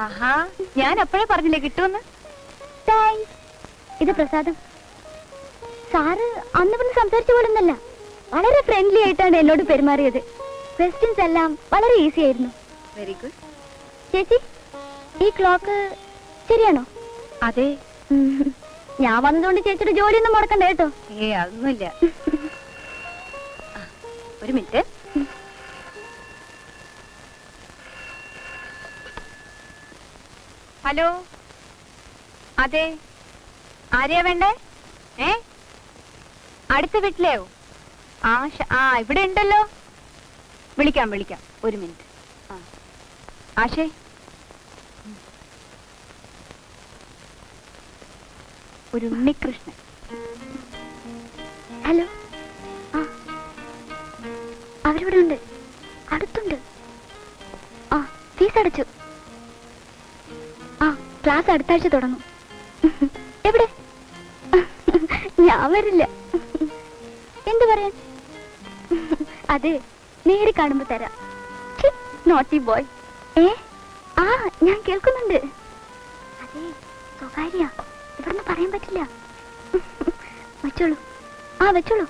ആഹാ, ഞാൻ അപ്പോഴേ പറഞ്ഞില്ലേ കിട്ടുമെന്ന്. ഇത് പ്രസാദം. സാറ് അന്ന് പറഞ്ഞ് സംസാരിച്ച പോലൊന്നല്ല, വളരെ ഫ്രണ്ട്ലി ആയിട്ടാണ് എന്നോട് പെരുമാറിയത്. ക്വസ്റ്റ്യൻസ് എല്ലാം വളരെ ഈസി ആയിരുന്നു. Very good. ചേച്ചി, ഈ ക്ലോക്ക് ശരിയാണോ? അതെ. ഞാൻ വന്നതുകൊണ്ട് ചേച്ചിയുടെ ജോലിയൊന്നും മുടക്കണ്ട കേട്ടോ. അതൊന്നുമില്ല. ഒരു മിനിറ്റ്. ഹലോ, അതെ, ആരെയാ വേണ്ടേ? അടുത്ത വീട്ടിലെയോ? ഇവിടെ ഉണ്ടല്ലോ. വിളിക്കാം വിളിക്കാം, ഒരു മിനിറ്റ്. ആശേ, ഒരു ഉണ്ണികൃഷ്ണൻ. ഹലോ, അവരിവിടെ ഉണ്ട്, അടുത്തുണ്ട്. ഫീസ് അടച്ചു. ക്ലാസ് അടുത്ത ആഴ്ച തുടങ്ങും. എവിടെ? ഞാൻ വരില്ല. എന്ത് പറയാൻ? അതെ, നേരെ കാണുമ്പോ തരാം. Naughty boy. ഞാൻ കേൾക്കുന്നുണ്ട്. അതെ, സ്വകാര്യ, ഇവിടുന്ന് പറയാൻ പറ്റില്ല. വെച്ചോളൂ. വെച്ചോളൂ.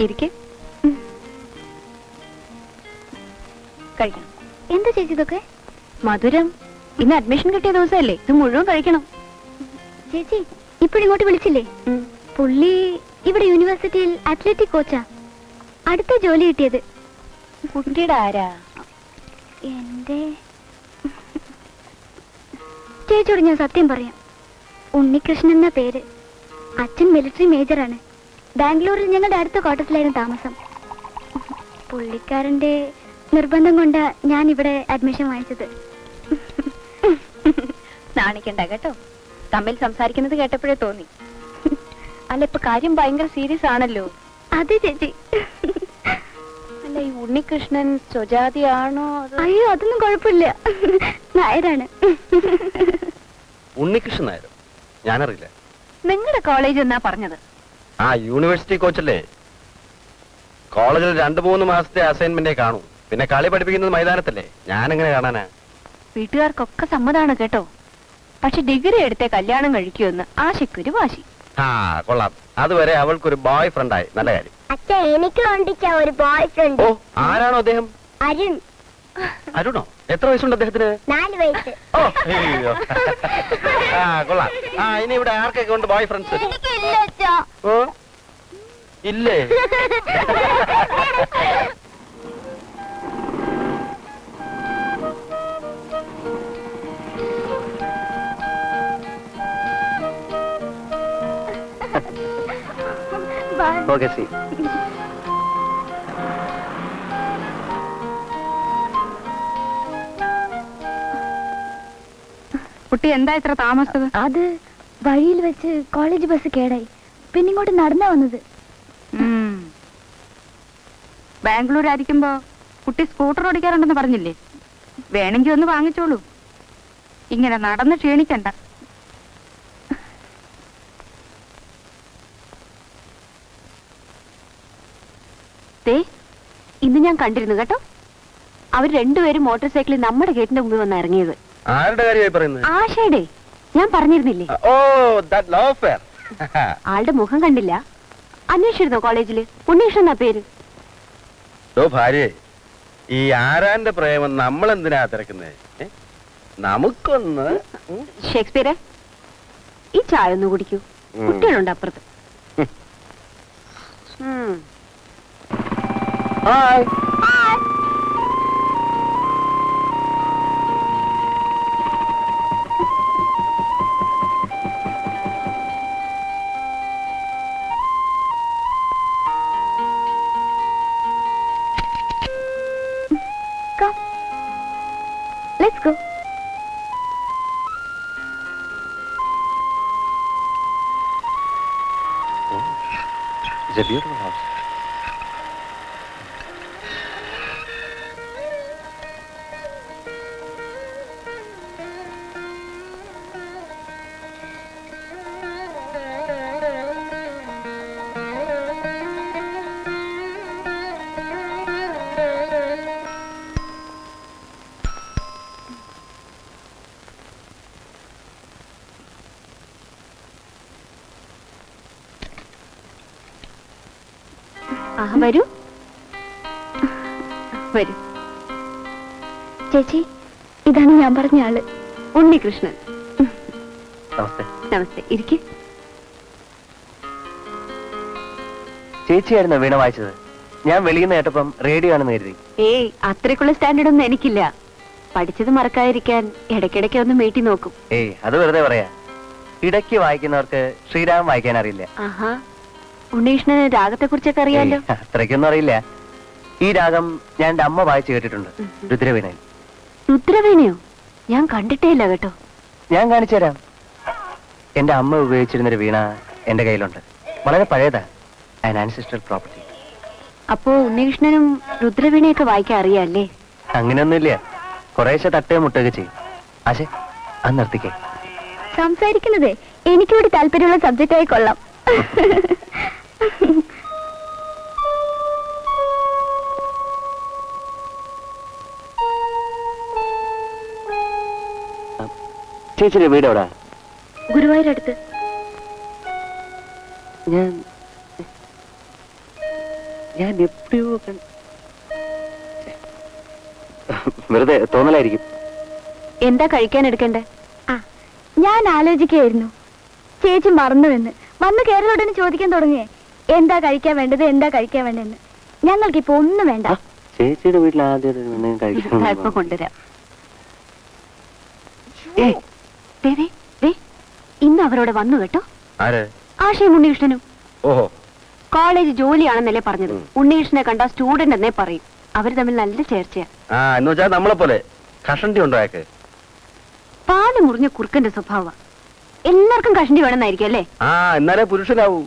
ഇരിക്കെ, കഴിക്കണം. എന്താ ചേച്ചി ഇതൊക്കെ? മധുരം. ഇന്ന് അഡ്മിഷൻ കിട്ടിയ ദിവസമല്ലേ, ഇത് മുഴുവൻ കഴിക്കണം. ചേച്ചി ഇപ്പോഴിങ്ങോട്ട് വിളിച്ചില്ലേ? പുള്ളി ഇവിടെ യൂണിവേഴ്സിറ്റിയിൽ അത്ലറ്റിക് കോച്ചാ. അടുത്ത ജോലി കിട്ടിയത്. കുട്ടിയുടെ ആരാ? എന്റെ ചേച്ചിയോട് ഞാൻ സത്യം പറയാം. ഉണ്ണികൃഷ്ണൻ എന്ന പേര്. അച്ഛൻ മിലിറ്ററി മേജറാണ്. ബാംഗ്ലൂരിൽ ഞങ്ങളുടെ അടുത്ത ക്വാർട്ടേഴ്സിലായിരുന്നു താമസം. പുള്ളിക്കാരന്റെ നിർബന്ധം കൊണ്ട് ഞാൻ ഇവിടെ അഡ്മിഷൻ വാങ്ങിച്ചത്. നാണിക്കണ്ട കേട്ടോ, തമ്മിൽ സംസാരിക്കുന്നത് കേട്ടപ്പോഴേ തോന്നി. അല്ല, ഇപ്പൊ കാര്യം ഭയങ്കര സീരിയസ് ആണല്ലോ. അതെ ചേച്ചി. അല്ല, ഈ ഉണ്ണികൃഷ്ണൻ സ്വജാതിയാണോ? അയ്യോ, അതൊന്നും കുഴപ്പമില്ല, നായരാണ്. ഉണ്ണികൃഷ്ണൻ നായരോ? ഞാനറിയില്ല. നിങ്ങളുടെ കോളേജ് എന്നാ പറഞ്ഞത്? യൂണിവേഴ്സിറ്റി കോച്ചല്ലേ. കോളേജിൽ 2-3 മാസത്തെ അസൈൻമെന്റേ കാണൂ. പിന്നെ കളി പഠിപ്പിക്കുന്നത് മൈതാനത്തല്ലേ, ഞാനെങ്ങനെ കാണാനാ? വീട്ടുകാർക്കൊക്കെ സമ്മതാണ് കേട്ടോ. പക്ഷെ ഡിഗ്രി എടുത്തേ കല്യാണം കഴിക്കുമെന്ന് ആശയ്ക്കൊരു വാശി. കൊള്ളാം. അതുവരെ അവൾക്കൊരു ബോയ് ഫ്രണ്ടായി. നല്ല കാര്യം. അച്ഛാ, എനിക്ക് ഒരു ബോയ് ഫ്രണ്ട്. ഓ, ആരാണോ അദ്ദേഹം? അരുൺ. അരുണോ? എത്ര വയസ്സുണ്ട് അദ്ദേഹത്തിന്? 4 വയസ്സ്. ഓ, അയ്യോ. കൊള്ളാം. ഇനി ഇവിടെ ആർക്കൊക്കെ ഉണ്ട് ബോയ് ഫ്രണ്ട്സ്? ഓ, ഇല്ലേ? Okay, see. കുട്ടി എന്താ ഇത്ര താമസിച്ചത്? അത് വഴിയിൽ വെച്ച് കോളേജ് ബസ് കേടായി, പിന്നെ ഇങ്ങോട്ട് നടന്നാ വന്നത്. ബാംഗ്ലൂർ ആയിരിക്കുമ്പോ കുട്ടി സ്കൂട്ടർ ഓടിക്കാറുണ്ടെന്ന് പറഞ്ഞില്ലേ? വേണമെങ്കിൽ ഒന്ന് വാങ്ങിച്ചോളൂ. ഇങ്ങനെ നടന്ന് ക്ഷീണിക്കണ്ട. ഇന്ന് ഞാൻ കണ്ടിരുന്നു കേട്ടോ, അവർ രണ്ടുപേരും മോട്ടോർ സൈക്കിളിൽ നമ്മുടെ ഗേറ്റിന്റെ മുമ്പിൽ വന്ന് ഇറങ്ങിയത്. ആരുടെ കാര്യമായി പറയുന്നത്? ആശയുടെ. ഞാൻ പറഞ്ഞിരുന്നില്ലേ? ആളുടെ മുഖം കണ്ടില്ല. അന്വേഷിച്ചിരുന്നോ കോളേജില്? ഉണ്ണീഷ് എന്നാ പേര്. ഭാര്യ, ഈ ആരാന്റെ പ്രേമം നമ്മൾ എന്തിനാ തിരക്കുന്നത്? നമുക്കൊന്ന് ഷേക്സ്പിയറെ, ഈ ചായ ഒന്ന് കുടിക്കൂ. കുട്ടികളുണ്ട് അപ്പുറത്ത്. Hi. Come. Let's go. It's a beautiful house. വരൂ വരൂ. ചേച്ചി, ഇതാണ് ഞാൻ പറഞ്ഞ ആള്, ഉണ്ണികൃഷ്ണൻ. നമസ്തേ. നമസ്തേ, ഇരിക്കെ. ചേച്ചിയായിരുന്നു വീണ വായിച്ചത്. ഞാൻ വെളിയിൽ നിന്ന് കേട്ടപ്പം റേഡിയോ ആണെന്ന് കരുതി. ഏയ്, അത്രയ്ക്കുള്ള സ്റ്റാൻഡേർഡ് ഒന്നും എനിക്കില്ല. പഠിച്ചത് മറക്കാതിരിക്കാൻ ഇടയ്ക്കിടയ്ക്ക് ഒന്ന് മീട്ടി നോക്കും. ഏയ്, അത് വെറുതെ പറയാ. ഇടയ്ക്ക് വായിക്കുന്നവർക്ക് ശ്രീരാമൻ വായിക്കാൻ അറിയില്ല. ആഹാ, ഉണ്ണികൃഷ്ണന് രാഗത്തെ കുറിച്ചൊക്കെ അറിയാലോ. അത്രയ്ക്കൊന്നും അറിയില്ല. ഈ രാഗം ഞാൻ എന്റെ അമ്മ വായിച്ചു കേട്ടിട്ടുണ്ട്, രുദ്രവീണയിൽ. രുദ്രവീണയോ? ഞാൻ കണ്ടിട്ടേ ഇല്ല കേട്ടോ. ഞാൻ കാണിച്ചു തരാം. എന്റെ അമ്മ ഉപയോഗിച്ചിരുന്നൊരു വീണ എന്റെ കയ്യിലുണ്ട്. വളരെ പഴയതാ, ആൻ ആൻസിസ്ട്രൽ പ്രോപ്പർട്ടി. അപ്പോ ഉണ്ണികൃഷ്ണനും രുദ്രവീണയൊക്കെ വായിക്കാൻ അറിയാല്ലേ? അങ്ങനെയൊന്നുമില്ല, കുറേശ്ശെ തട്ടേ മുട്ടൊക്കെ ചെയ്യും. ആശേ, അത് നിർത്തിക്കേ. സംസാരിക്കുന്നതേ എനിക്കൂടി താല്പര്യമുള്ള സബ്ജക്റ്റ് ആയി കൊള്ളാം. ചേച്ചിയുടെ വീട് എവിടാ? ഗുരുവായൂരടുത്ത്. ഞാൻ എപ്പോഴോ വെറുതെ തോന്നലായിരിക്കും. എന്താ കഴിക്കാൻ എടുക്കണ്ടേ? ആ, ഞാൻ ആലോചിക്കുകയായിരുന്നു. ചേച്ചി മറന്നുവെന്ന് വന്ന് കേരളോടനെ ചോദിക്കാൻ തുടങ്ങിയേ, എന്താ കഴിക്കാൻ വേണ്ടത്, എന്താ കഴിക്കാൻ വേണ്ടെന്ന്. ഞങ്ങൾക്കിപ്പോ ഒന്നും വേണ്ട. ചേച്ചിയുടെ വീട്ടിൽ ആദ്യം കഴിക്കാൻ കൊണ്ടുവരാം. ഇന്ന് അവരോട് വന്നു കേട്ടോ. ആശയും ഉണ്ണികൃഷ്ണനും. ഓഹോ, കോളേജ് ജോലിയാണെന്നല്ലേ പറഞ്ഞത്. ഉണ്ണികൃഷ്ണനെ കണ്ട സ്റ്റുഡന്റ് എന്നേ പറയും. അവര് തമ്മിൽ നല്ല ചേർച്ചയാ. എന്ന് വെച്ചാൽ നമ്മളെ പോലെ കഷണ്ടി ഉണ്ടോ അയാൾക്ക്? പാല് മുറിഞ്ഞ കുറുക്കന്റെ സ്വഭാവ. എല്ലാവർക്കും കഷണ്ടി വേണമെന്നായിരിക്കും അല്ലേ? എന്നാലേ പുരുഷനാവൂ.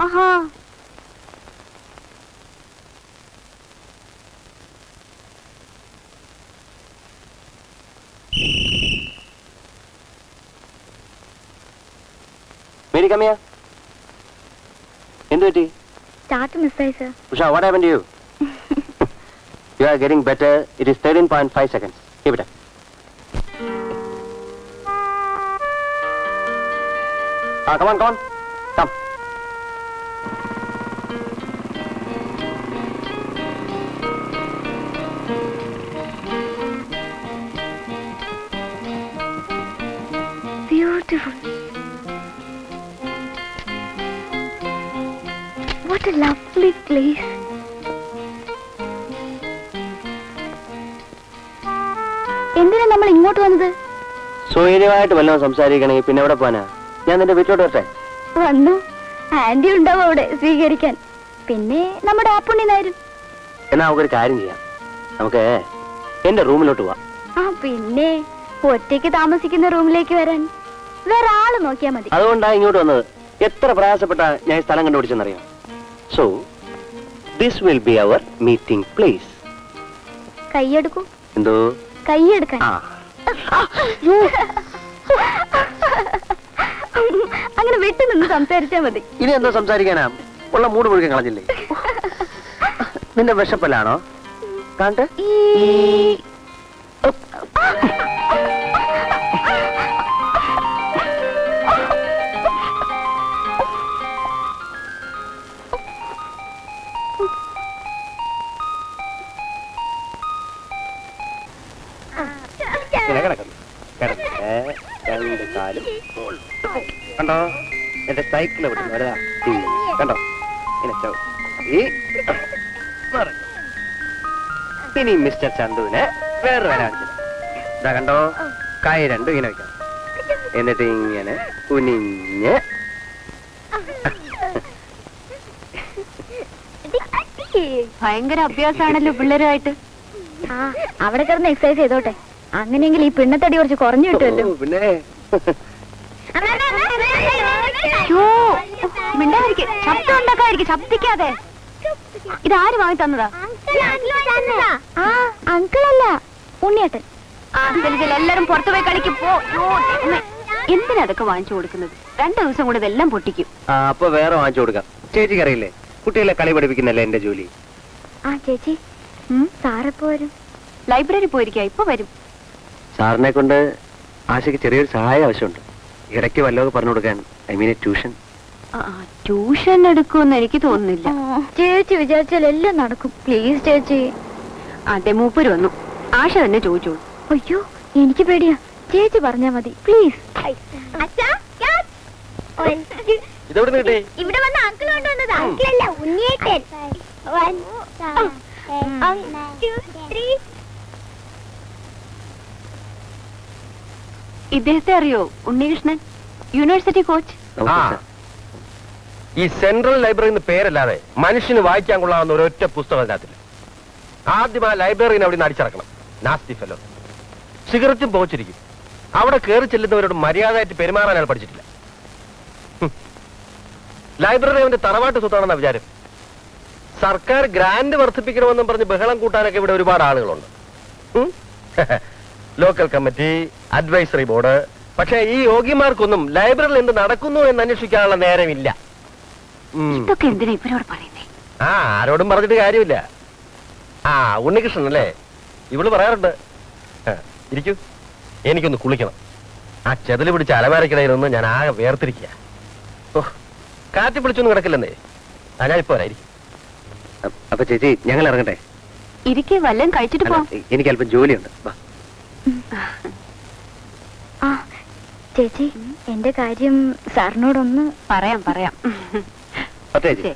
ആഹാ, മേരി കമ്മിയാ. എന്ത് പറ്റി? സ്റ്റാർട്ട് മിസ്സായി sir. Usha, what happened to you? You are getting better. It is 13.5 seconds. Keep it up. Come on, come on. Come. Beautiful. What a lovely place. എന്തിനാ നമ്മൾ ഇങ്ങോട്ട് വന്നത്? സ്വൈര്യമായിട്ട് വല്ലതും സംസാരിക്കണമെങ്കിൽ പിന്നെ എവിടെ പോകാനാ? ഞാൻ നിന്റെ വീട്ടിലോട്ട് വരട്ടെ? വന്നു. ആന്റി ഉണ്ടാവും അവിടെ സ്വീകരിക്കാൻ. പിന്നെ നമ്മുടെ ആപ്പുണ്ണിനാരും. എന്നാ നമുക്കൊരു കാര്യം ചെയ്യാം. നമുക്ക് എന്റെ റൂമിലോട്ട് പോവാം. പിന്നെ ഒറ്റയ്ക്ക് താമസിക്കുന്ന റൂമിലേക്ക് വരാൻ വേറെ ആള് നോക്കിയാ മതി. അതുകൊണ്ടാ ഇങ്ങോട്ട് വന്നത്. എത്ര പ്രയാസപ്പെട്ട ഞാൻ ഈ സ്ഥലം കണ്ടുപിടിച്ചെന്നറിയാം. So this will be our meeting place. കൈയെടുക്കൂ. എന്തോ? കൈയെടുക്കാൻ. അങ്ങനെ വിട്ടു നിന്ന് സംസാരിച്ചാ മതി. ഇനി എന്തോ സംസാരിക്കാനാ? ഉള്ള മൂട് മുഴുവൻ കളഞ്ഞില്ലേ? നിന്റെ വിശപ്പല്ലാണോ? കാണട്ടെ. രണ്ട് കാലും കണ്ടോ? എന്റെ സൈക്കിള് വിട്ടു വരതാ. കണ്ടോ? ഇനി മിസ്റ്റർ ചന്തുവിനെ വേറെ വരാണിച്ചില്ല. ഇതാ കണ്ടോ? കൈ രണ്ടും ഇങ്ങനെ വെക്കാം. എന്നിട്ട് ഇങ്ങനെ കുനിഞ്ഞ് ഭയങ്കര അഭ്യാസമാണല്ലോ പിള്ളേരുമായിട്ട്. അവിടെ കിടന്ന് എക്സസൈസ് ചെയ്തോട്ടെ. അങ്ങനെയെങ്കിൽ ഈ പിണ്ണത്തടി കുറച്ച് കുറഞ്ഞു കിട്ടുമല്ലോ. പിന്നെ ശബ്ദം ഉണ്ടാക്കാതിരിക്കും, ശബ്ദിക്കാതെ. ഇതാര് വാങ്ങി തന്നതാ? അങ്കിളല്ല, ഉണ്ണിയേട്ടൻ. എല്ലാരും പുറത്തു പോയി കളിക്കും. എന്തിനാ അതൊക്കെ വാങ്ങിച്ചു കൊടുക്കുന്നത്? 2 ദിവസം കൂടെ ഇതെല്ലാം പൊട്ടിക്കും. അപ്പൊ വേറെ വാങ്ങിച്ചു കൊടുക്കാം. ചേച്ചിക്ക് അറിയില്ലേ, കുട്ടികളെ കളി പഠിപ്പിക്കുന്നല്ലേ എന്റെ ജോലി. ചേച്ചി, സാറെപ്പോ വരും? ലൈബ്രറി പോയിരിക്കാ, ഇപ്പൊ വരും. സാറിനെ കൊണ്ട് ആശയ്ക്ക് ചെറിയൊരു സഹായം ആവശ്യമുണ്ട്. ഇടയ്ക്ക് വല്ലതൊക്കെ പറഞ്ഞു കൊടുക്കാൻ. I mean tuition. ട്യൂഷൻ എടുക്കുമെന്ന് എനിക്ക് തോന്നുന്നില്ല. ചേച്ചി വിചാരിച്ചാൽ എല്ലാം നടക്കും. പ്ലീസ് ചേച്ചി. അതെ, മൂപ്പര് വന്നു. ആശ തന്നെ ചോദിച്ചോളൂ. അയ്യോ, എനിക്ക് പേടിയാ. ചേച്ചി പറഞ്ഞാ മതി പ്ലീസ്. ഇതെവിടെ കിട്ടി? ഇവിടെ വന്ന അങ്കിൾ കൊണ്ടുവന്നതാ. അങ്കിളല്ല, ഉണ്ണിയേട്ടൻ. ഇദ്ദേഹത്തെ അറിയോ? Unnikrishnan, university coach. ആ, ഈ സെൻട്രൽ ലൈബ്രറി എന്ന് പേരല്ലാതെ മനുഷ്യന് വായിക്കാൻ കൊള്ളാവുന്ന ഒരൊറ്റ പുസ്തകം അതിനകത്തില്ല. ആദ്യം ആ ലൈബ്രറിനെ അവിടെ നിന്ന് അടിച്ചിറക്കണം. നാസ്തി ഫെലോ. സിഗരറ്റും പോച്ചിരിക്കും. അവിടെ കയറി ചെല്ലുന്നവരോട് മര്യാദയായിട്ട് പെരുമാറാൻ അയാൾ പഠിച്ചിട്ടില്ല. ലൈബ്രറി അവന്റെ തറവാട്ട് സ്വത്താണെന്ന വിചാരം. സർക്കാർ ഗ്രാന്റ് വർദ്ധിപ്പിക്കണമെന്നും പറഞ്ഞ് ബഹളം കൂട്ടാനൊക്കെ ഇവിടെ ഒരുപാട് ആളുകളുണ്ട്. Local committee, advisory board. പക്ഷേ ഈ യോഗ്യമാർക്കൊന്നും ലൈബ്രറിയിൽ എന്ത് നടക്കുന്നു എന്ന് അന്വേഷിക്കാനുള്ള നേരമില്ല. ഇതൊക്കെ എന്തിനാ ഇവരോട് പറയുന്നേ? ആ, ആരോടും പറഞ്ഞിട്ട് കാര്യമില്ല. ആ, ഉണ്ണികൃഷ്ണൻ അല്ലേ? ഇവള് പറയാറുണ്ട്. ഇരിക്കൂ, എനിക്കൊന്ന് കുളിക്കണം. ആ ചെതല് പിടിച്ച അലമാരക്കിടയിലൊന്ന് ഞാൻ ആകെ വേർതിരിക്കുക. കാറ്റ് പിടിച്ചൊന്നും കിടക്കില്ലെന്നേ. ആ, ഞാൻ ഇപ്പൊ വരായിരിക്കും. അപ്പൊ ചേച്ചി, ഞങ്ങൾ ഇറങ്ങട്ടെ? ഇരിക്കെ വല്ലതും കഴിച്ചിട്ട് പോവാം. എനിക്ക് അല്പം ജോലിയുണ്ട്. ആ ചേച്ചി, എന്റെ കാര്യം സാറിനോടൊന്ന് പറയാം. ചേച്ചി